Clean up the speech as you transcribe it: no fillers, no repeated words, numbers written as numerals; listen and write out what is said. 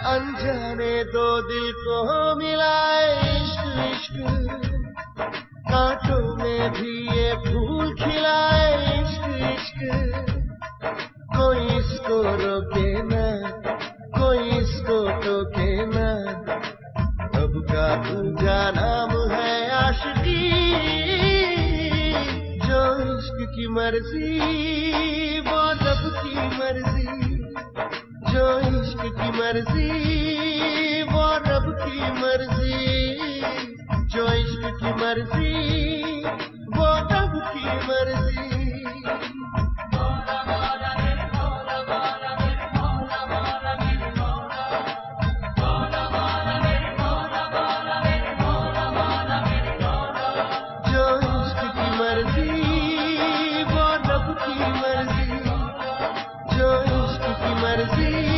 अनजाने दो दिल को मिलाए इश्क इश्क, कांटों में भी ये फूल खिलाए इश्क इश्क। कोई इसको रोके ना, कोई इसको टोके ना, अब का दूजा नाम है आशिकी। जो इश्क की मर्जी वो रब की मर्जी, जो इश्क की मर्जी वो रब की मर्जी, जो इश्क की मर्जी वो रब की मर्जी। जो इश्क की मर्जी वो रब की मर्जी, जो इश्क की मर्जी